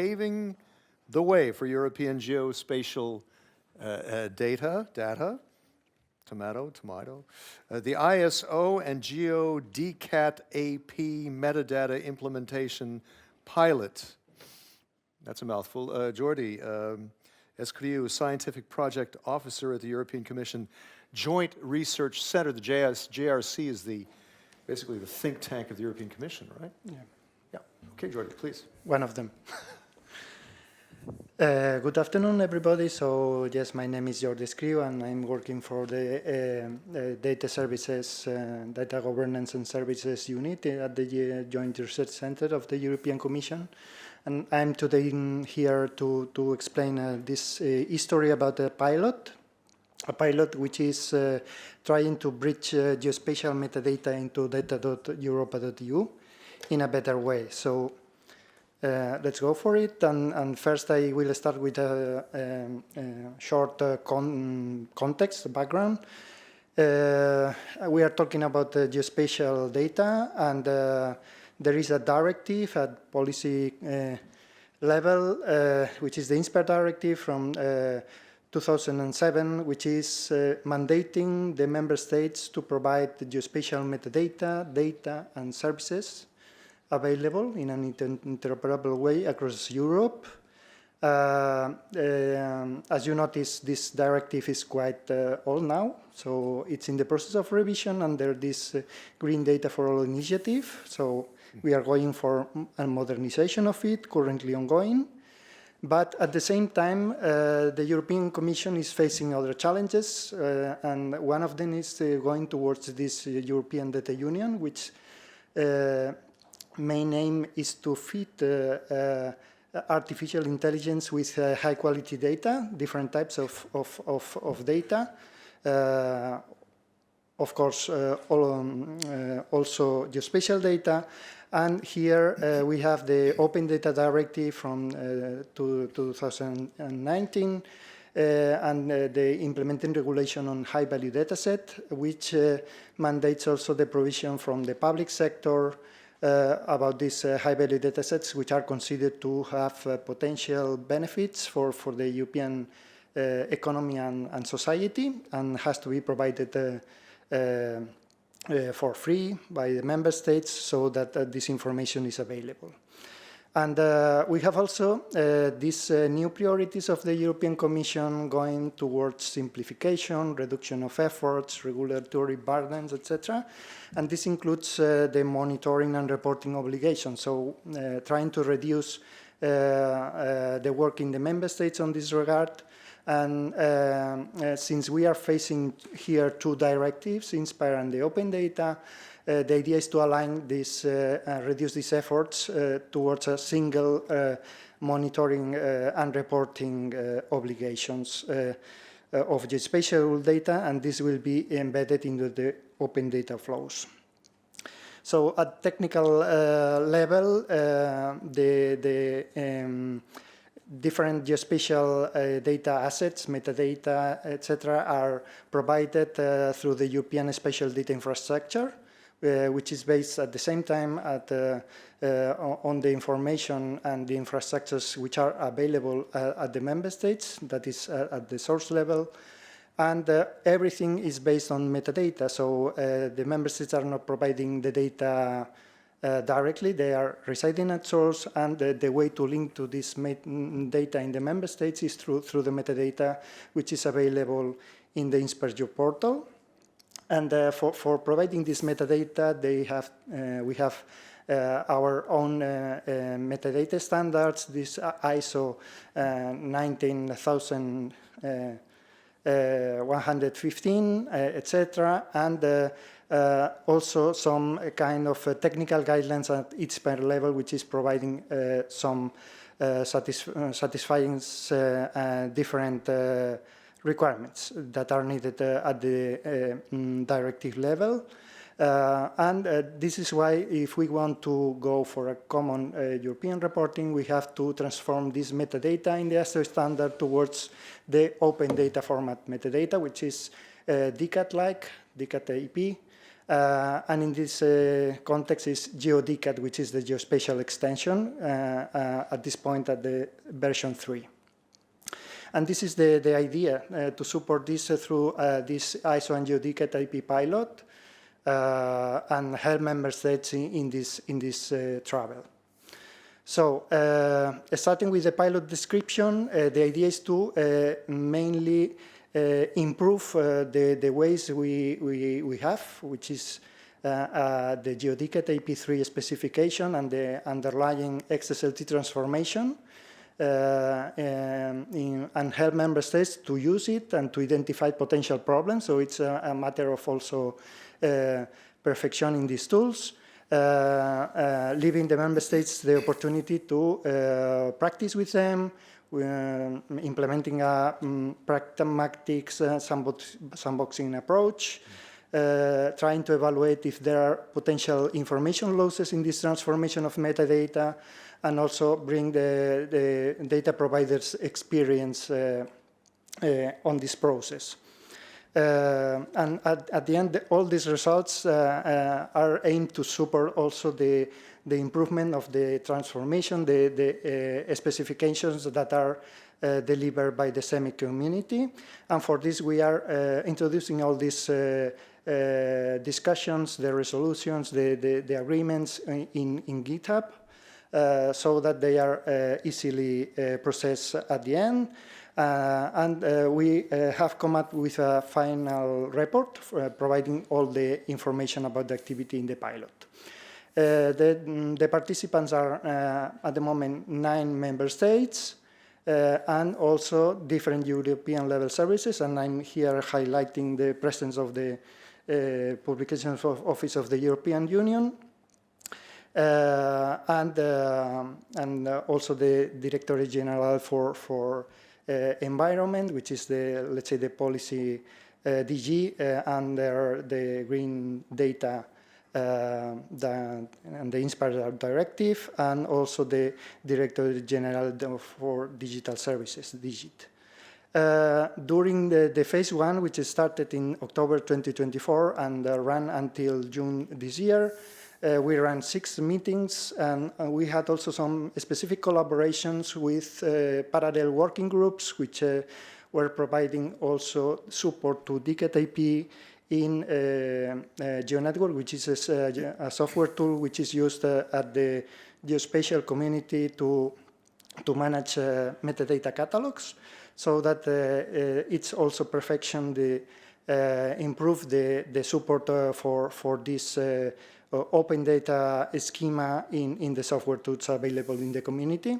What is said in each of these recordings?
paving the way for European geospatial data, tomato, the ISO and GeoDCAT-AP Metadata Implementation Pilot. That's a mouthful. Jordi, Escriu, Scientific Project Officer at the European Commission Joint Research Center. The JRC is basically the think tank of the European Commission, right? Yeah. Yeah. Okay, Jordi, please. One of them. Good afternoon, everybody. So, yes, my name is Jordi Escriu, and I'm working for the Data Services, Data Governance and Services Unit at the Joint Research Center of the European Commission. And I'm today here to explain this history about a pilot which is trying to bridge geospatial metadata into data.europa.eu in a better way. So let's go for it. And first I will start with a short context, background. We are talking about geospatial data, and there is a directive at policy level, which is the INSPIRE Directive from 2007, which is mandating the member states to provide the geospatial metadata, data, and services available in an interoperable way across Europe. As you notice, this directive is quite old now, so it's in the process of revision under this GreenDataForAll initiative. So we are going for a modernization of it, currently ongoing. But at the same time, the European Commission is facing other challenges, and one of them is going towards this European Data Union, which main aim is to fit artificial intelligence with high-quality data, different types of data. Of course, also geospatial data. And here we have the Open Data Directive from 2019 and the implementing regulation on high-value dataset, which mandates also the provision from the public sector about these high-value datasets, which are considered to have potential benefits for the European economy and society, and has to be provided for free by the member states, so that this information is available. And we have also these new priorities of the European Commission going towards simplification, reduction of efforts, regulatory burdens, etc. And this includes the monitoring and reporting obligations. So trying to reduce the work in the member states on this regard. And since we are facing here two directives, INSPIRE and the Open Data, the idea is to align this, reduce these efforts towards a single monitoring and reporting obligations of geospatial data, and this will be embedded into the open data flows. So at technical level, different geospatial data assets, metadata, etc., are provided through the European Spatial Data Infrastructure, which is based at the same time on the information and the infrastructures which are available at the member states, that is at the source level. And everything is based on metadata, so the member states are not providing the data directly, they are residing at source, and the way to link to this data in the member states is through the metadata, which is available in the INSPIRE portal. And for providing this metadata, we have our own metadata standards, this ISO 19115, etc., and also some kind of technical guidelines at INSPIRE level, which is providing some satisfying different requirements that are needed at the directive level. And this is why, if we want to go for a common European reporting, we have to transform this metadata in the ISO standard towards the open data format metadata, which is DCAT-like, DCAT-AP, And in this context is GeoDCAT, which is the geospatial extension at this point at the version 3. And this is the idea, to support this through this ISO and GeoDCAT-AP pilot and help member states in this travel. So, starting with the pilot description, the idea is to mainly improve the ways we have, which is the GeoDCAT-AP3 specification and the underlying XSLT transformation, and help member states to use it and to identify potential problems. So it's a matter of also perfectioning these tools, leaving the member states the opportunity to practice with them, implementing a pragmatic sandboxing approach, trying to evaluate if there are potential information losses in this transformation of metadata, and also bring the data provider's experience on this process. And at the end, all these results are aimed to support also the improvement of the transformation, the specifications that are delivered by the SEMIC community. And for this, we are introducing all these discussions, the resolutions, the agreements in GitHub, so that they are easily processed at the end. And we have come up with a final report providing all the information about the activity in the pilot. The participants are, at the moment, 9 member states, and also different European level services, and I'm here highlighting the presence of the Publications Office of the European Union, and also the Directorate General for Environment, which is the, let's say, the policy DG under the Green Data and the INSPIRE Directive, and also the Directorate General for Digital Services, DIGIT. During the phase 1, which started in October 2024 and ran until June this year, we ran 6 meetings, and we had also some specific collaborations with parallel working groups, which were providing also support to DCAT-AP in GeoNetwork, which is a software tool which is used at the geospatial community to manage metadata catalogues, so that it's also perfection, improve the support for this open data schema in the software tools available in the community.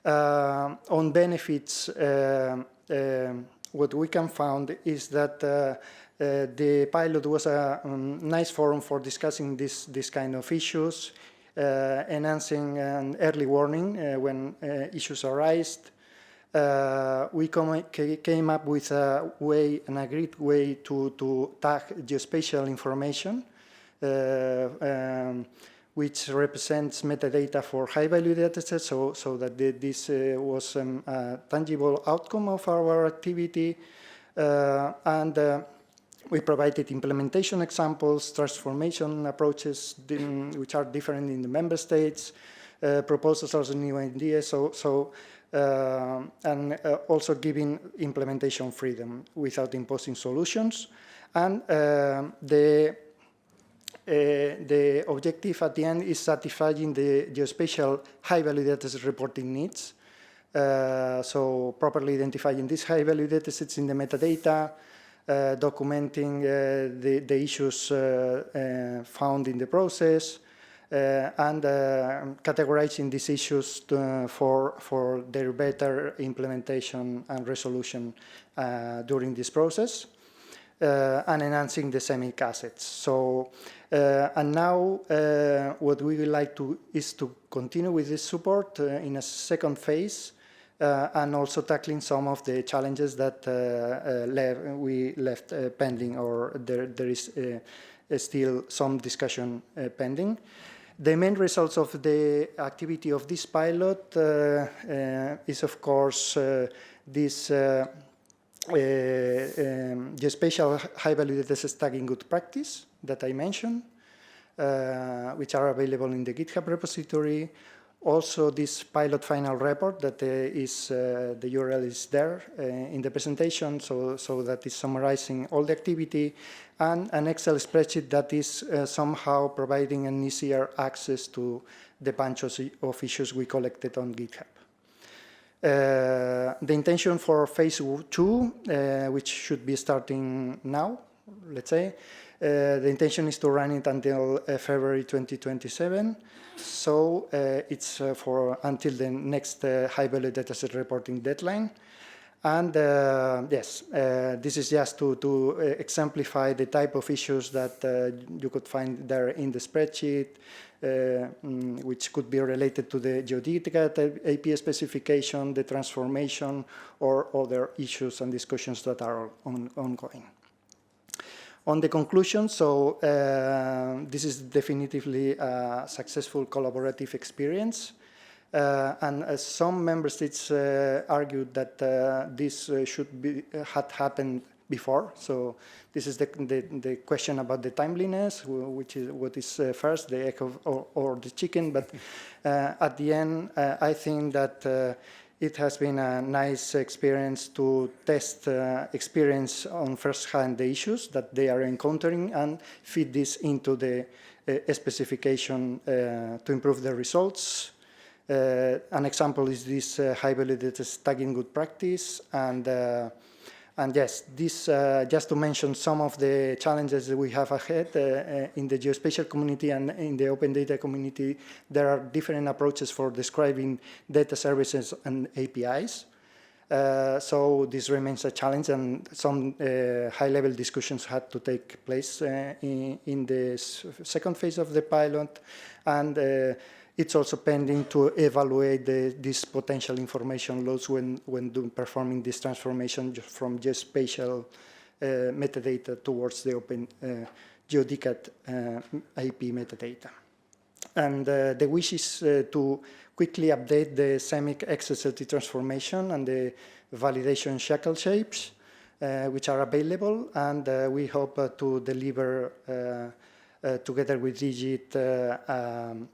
On benefits, what we can find is that the pilot was a nice forum for discussing this kind of issues, enhancing an early warning when issues arise. We came up with an agreed way to tag geospatial information, which represents metadata for high-value datasets, so that this was a tangible outcome of our activity. And we provided implementation examples, transformation approaches, which are different in the member states, proposals as new ideas, and also giving implementation freedom without imposing solutions. And the objective at the end is satisfying the geospatial high-value dataset reporting needs. So properly identifying these high-value datasets in the metadata, documenting the issues found in the process, and categorizing these issues for their better implementation and resolution during this process, and enhancing the SEMIC assets. So, and now what we would like is to continue with this support in a second phase, and also tackling some of the challenges that we left pending, or there is still some discussion pending. The main results of the activity of this pilot is, of course, this geospatial high-value datasets tagging good practice that I mentioned, which are available in the GitHub repository. Also, this pilot final report that the URL is there in the presentation, so that is summarizing all the activity, and an Excel spreadsheet that is somehow providing an easier access to the bunch of issues we collected on GitHub. The intention for phase 2, which should be starting now, let's say, the intention is to run it until February 2027. So it's for until the next high-value dataset reporting deadline. And yes, this is just to exemplify the type of issues that you could find there in the spreadsheet, which could be related to the GeoDCAT-AP specification, the transformation, or other issues and discussions that are ongoing. On the conclusion, so this is definitively a successful collaborative experience. And some member states argued that this had happened before. So this is the question about the timeliness, which is what is first, the egg or the chicken. But at the end, I think that it has been a nice experience to test experience on first hand the issues that they are encountering and feed this into the specification to improve the results. An example is this high-value data tagging good practice, and yes, this just to mention some of the challenges that we have ahead in the geospatial community and in the open data community. There are different approaches for describing data services and APIs. So this remains a challenge, and some high-level discussions had to take place in the second phase of the pilot, and it's also pending to evaluate these potential information loads when performing this transformation from geospatial metadata towards the open GeoDCAT-AP metadata. And the wish is to quickly update the SEMIC XSLT transformation and the validation shackle shapes, which are available, and we hope to deliver together with DIGIT,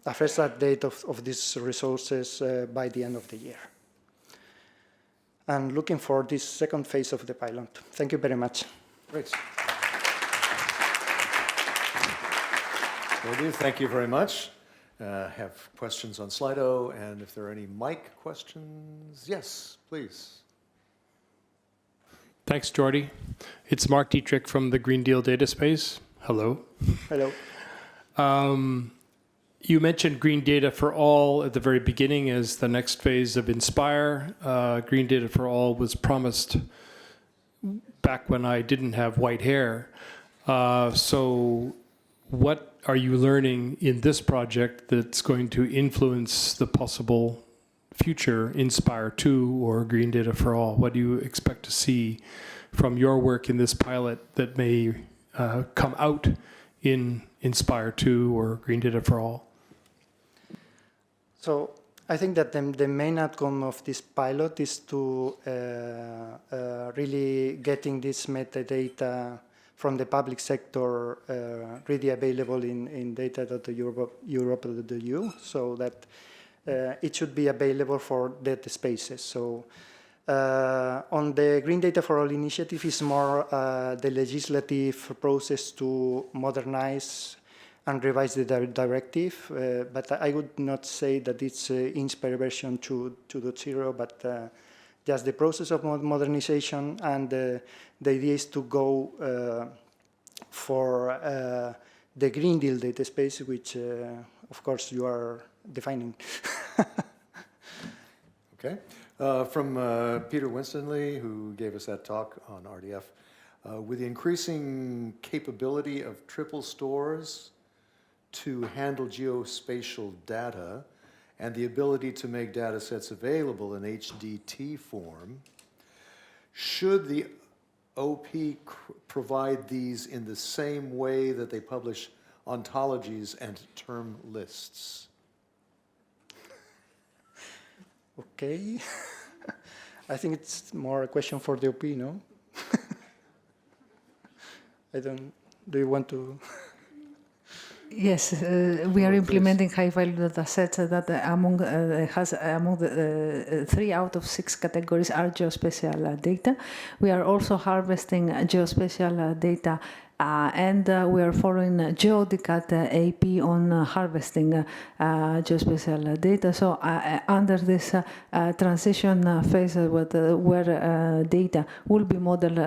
a first update of these resources by the end of the year. And looking for this second phase of the pilot. Thank you very much. Great. Jordi, thank you very much. Have questions on Slido, and if there are any mic questions, yes, please. Thanks, Jordi. It's Mark Dietrich from the Green Deal Data Space. Hello. Hello. You mentioned GreenDataForAll at the very beginning as the next phase of INSPIRE. GreenDataForAll was promised back when I didn't have white hair. So what are you learning in this project that's going to influence the possible future INSPIRE 2 or GreenDataForAll? What do you expect to see from your work in this pilot that may come out in INSPIRE 2 or GreenDataForAll? So I think that the main outcome of this pilot is to really getting this metadata from the public sector really available in data.europe.eu, so that it should be available for data spaces. So on the GreenDataForAll initiative is more the legislative process to modernize and revise the directive, but I would not say that it's INSPIRE version 2.0, but just the process of modernization, and the idea is to go for the Green Deal data space, which of course you are defining. Okay. From Peter Winstonley, who gave us that talk on RDF, with the increasing capability of triple stores to handle geospatial data and the ability to make data sets available in HDT form, should the OP provide these in the same way that they publish ontologies and term lists? Okay. I think it's more a question for the OP, no? Do you want to? Yes, we are implementing high-value datasets that among the 3 out of 6 categories are geospatial data. We are also harvesting geospatial data and we are following GeoDCAT-AP on harvesting geospatial data. So under this transition phase where data will be modeled,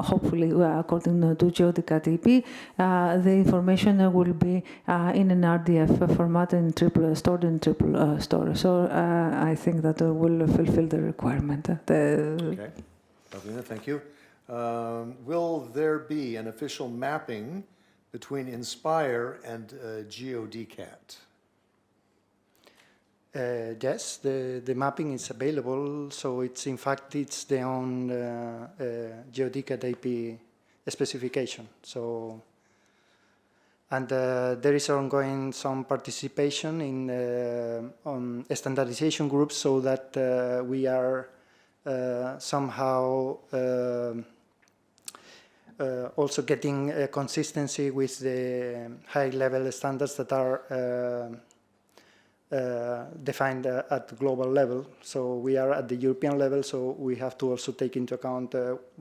hopefully according to GeoDCAT-AP, the information will be in an RDF format and stored in triple storage. So I think that will fulfill the requirement. Okay, Pavlina, thank you. Will there be an official mapping between INSPIRE and GeoDCAT? Yes, the mapping is available. So it's in fact it's the own GeoDCAT-AP specification. So and there is ongoing some participation in on standardization groups so that we are somehow also getting consistency with the high-level standards that are defined at global level. So we are at the European level, so we have to also take into account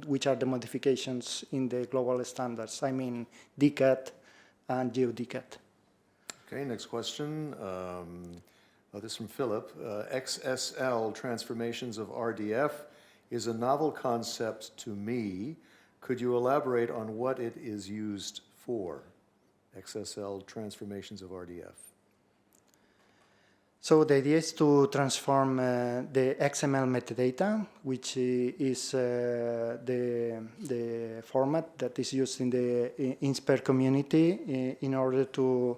which are the modifications in the global standards. I mean, DCAT and GeoDCAT. Okay, next question. This is from Philip. XSL transformations of RDF is a novel concept to me. Could you elaborate on what it is used for? XSL transformations of RDF. So the idea is to transform the XML metadata, which is the format that is used in the INSPIRE community in order to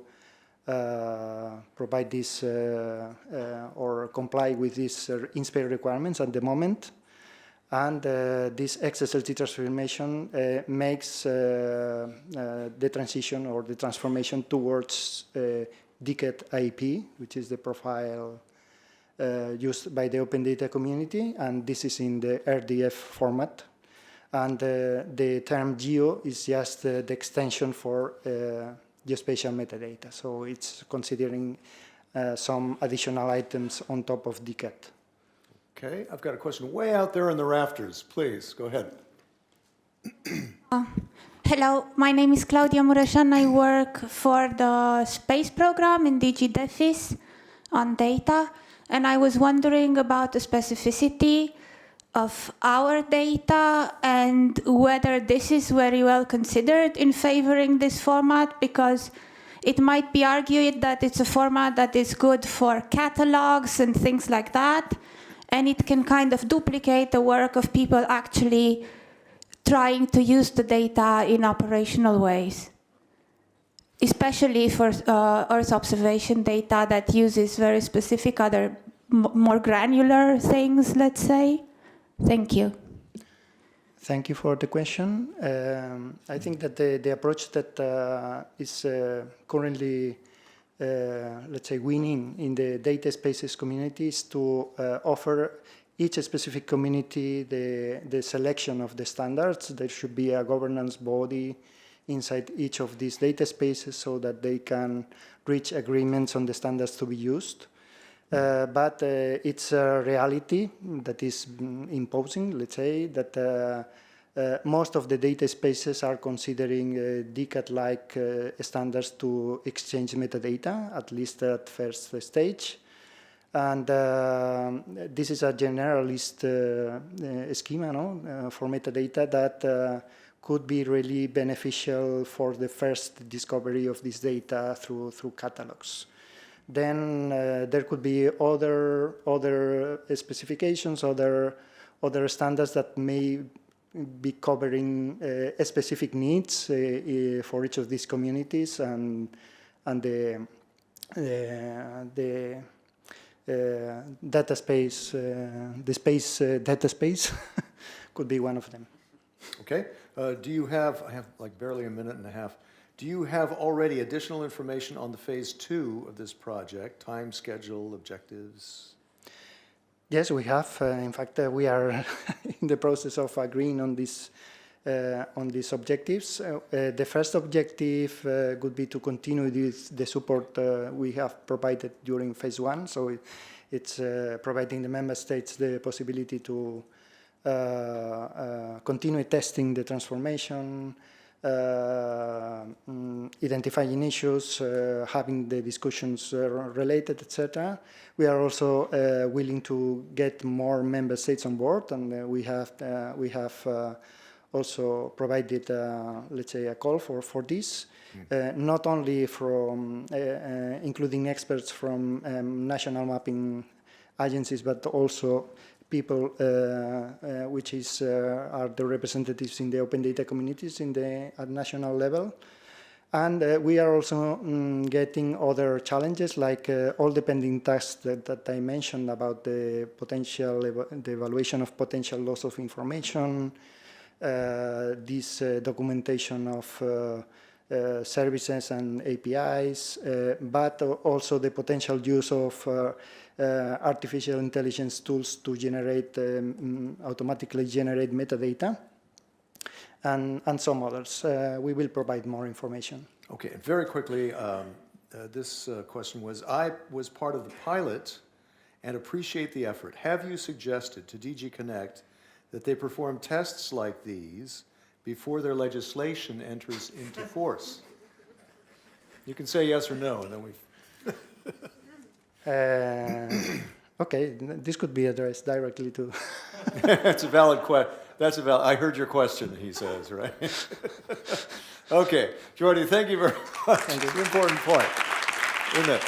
provide this or comply with these INSPIRE requirements at the moment. And this XSLT transformation makes the transition or the transformation towards DCAT-AP, which is the profile used by the open data community, and this is in the RDF format. And the term geo is just the extension for geospatial metadata. So it's considering some additional items on top of DCAT. Okay, I've got a question way out there in the rafters. Please, go ahead. Hello, my name is Claudia Mureșan. I work for the space program in DG DEFIS on data, and I was wondering about the specificity of our data and whether this is very well considered in favoring this format, because it might be argued that it's a format that is good for catalogues and things like that, and it can kind of duplicate the work of people actually trying to use the data in operational ways, especially for Earth observation data that uses very specific other more granular things, let's say. Thank you. Thank you for the question. I think that the approach that is currently, let's say, winning in the data spaces community is to offer each specific community the selection of the standards. There should be a governance body inside each of these data spaces so that they can reach agreements on the standards to be used. But it's a reality that is imposing, let's say, that most of the data spaces are considering DCAT-like standards to exchange metadata, at least at first stage. And this is a generalist schema for metadata that could be really beneficial for the first discovery of this data through catalogues. Then there could be other specifications, other standards that may be covering specific needs for each of these communities, and the data space, the space data space could be one of them. Okay. Do you have, I have like barely a minute and a half, do you have already additional information on the phase 2 of this project, time, schedule, objectives? Yes, we have. In fact, we are in the process of agreeing on this on these objectives. The first objective would be to continue the support we have provided during phase 1. So it's providing the member states the possibility to continue testing the transformation, identifying issues, having the discussions related, etc. We are also willing to get more member states on board, and we have also provided, let's say, a call for this, not only from including experts from national mapping agencies, but also people which are the representatives in the open data communities at national level. And we are also getting other challenges, like all the pending tasks that I mentioned about the evaluation of potential loss of information, this documentation of services and APIs, but also the potential use of artificial intelligence tools to generate automatically generate metadata, and some others. We will provide more information. Okay, and very quickly, this question was, I was part of the pilot and appreciate the effort. Have you suggested to DG CNECT that they perform tests like these before their legislation enters into force? You can say yes or no, and then Okay, this could be addressed directly to... That's a valid question. I heard your question, he says, right? Okay, Jordi, thank you very much. Thank you. Important point, isn't it?